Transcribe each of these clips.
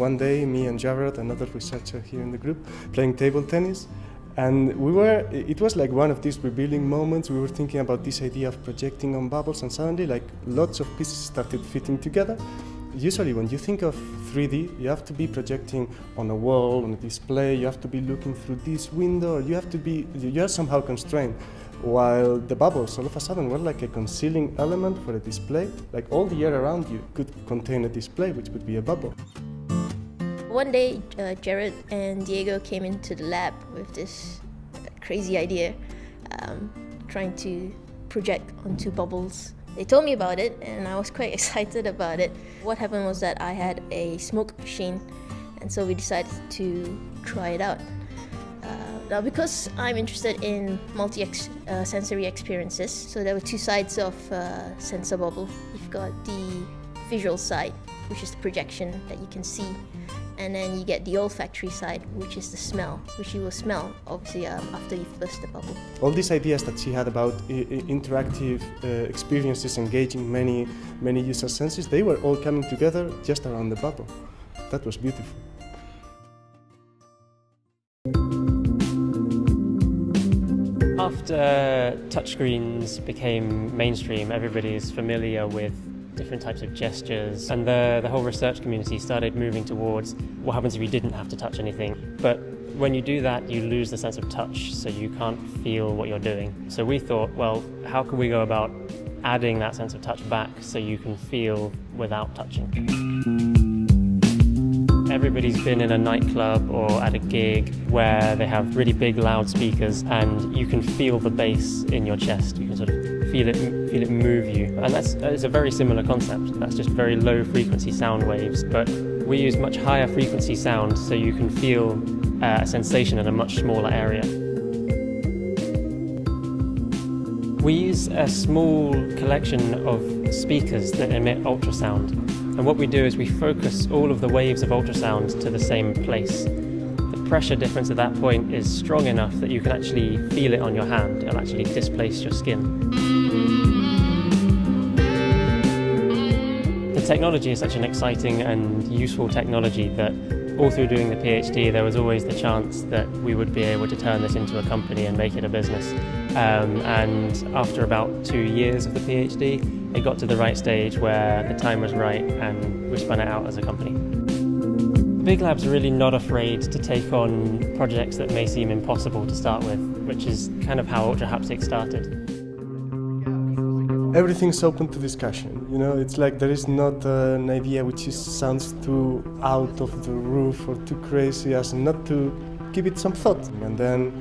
one day, me and Jared, another researcher here in the group, playing table tennis. And it was like one of these revealing moments. We were thinking about this idea of projecting on bubbles, and suddenly like lots of pieces started fitting together. Usually when you think of 3D, you have to be projecting on a wall, on a display, you have to be looking through this window, you are somehow constrained. While the bubbles all of a sudden were like a concealing element for a display, like all the air around you could contain a display, which would be a bubble. One day, Jared and Diego came into the lab with this crazy idea, trying to project onto bubbles. They told me about it, and I was quite excited about it. What happened was that I had a smoke machine, and so we decided to try it out. Now, because I'm interested in multi-sensory experiences, so there were two sides of sensor bubble. You've got the visual side, which is the projection that you can see, and then you get the olfactory side, which is the smell, which you will smell, obviously, after you've burst the bubble. All these ideas that she had about interactive experiences engaging many user senses, they were all coming together just around the bubble. That was beautiful. After touchscreens became mainstream, everybody's familiar with different types of gestures, and the whole research community started moving towards what happens if you didn't have to touch anything. But when you do that, you lose the sense of touch, so you can't feel what you're doing. So we thought, well, how can we go about adding that sense of touch back so you can feel without touching? Everybody's been in a nightclub or at a gig where they have really big loudspeakers and you can feel the bass in your chest. You can sort of feel it move you. And it's a very similar concept. That's just very low frequency sound waves, but we use much higher frequency sound so you can feel a sensation in a much smaller area. We use a small collection of speakers that emit ultrasound. And what we do is we focus all of the waves of ultrasound to the same place. The pressure difference at that point is strong enough that you can actually feel it on your hand. It'll actually displace your skin. The technology is such an exciting and useful technology that all through doing the PhD there was always the chance that we would be able to turn this into a company and make it a business. And after about 2 years of the PhD, it got to the right stage where the time was right and we spun it out as a company. Big Lab's really not afraid to take on projects that may seem impossible to start with, which is kind of how Ultra Haptic started. Everything's open to discussion, you know, it's like there is not an idea which sounds too out of the roof or too crazy as not to give it some thought. And then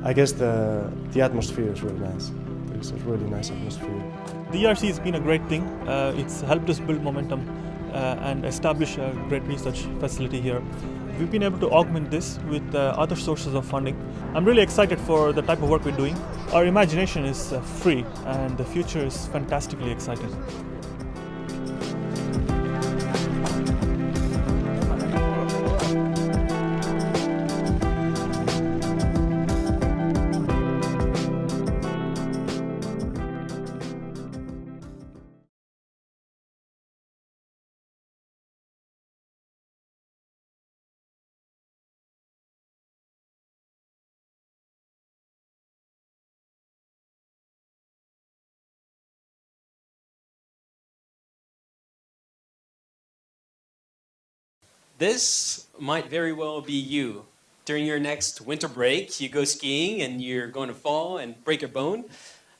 I guess the atmosphere is really nice. There's a really nice atmosphere. The ERC has been a great thing. It's helped us build momentum and establish a great research facility here. We've been able to augment this with other sources of funding. I'm really excited for the type of work we're doing. Our imagination is free and the future is fantastically exciting. This might very well be you. During your next winter break, you go skiing and you're going to fall and break a bone,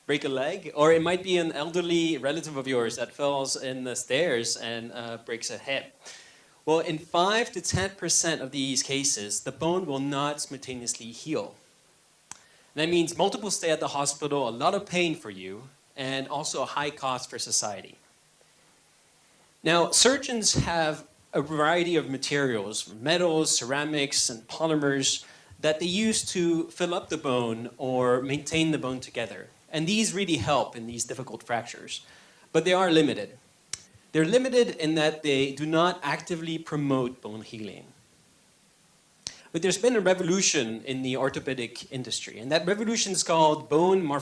break a leg, or it might be an elderly relative of yours that falls in the stairs and breaks a hip. Well, in 5 to 10% of these cases, the bone will not spontaneously heal. That means multiple stay at the hospital, a lot of pain for you, and also a high cost for society. Now, surgeons have a variety of materials, metals, ceramics, and polymers that they use to fill up the bone or maintain the bone together. And these really help in these difficult fractures. But they are limited. They're limited in that they do not actively promote bone healing. But there's been a revolution in the orthopedic industry, and that revolution is called bone morphology.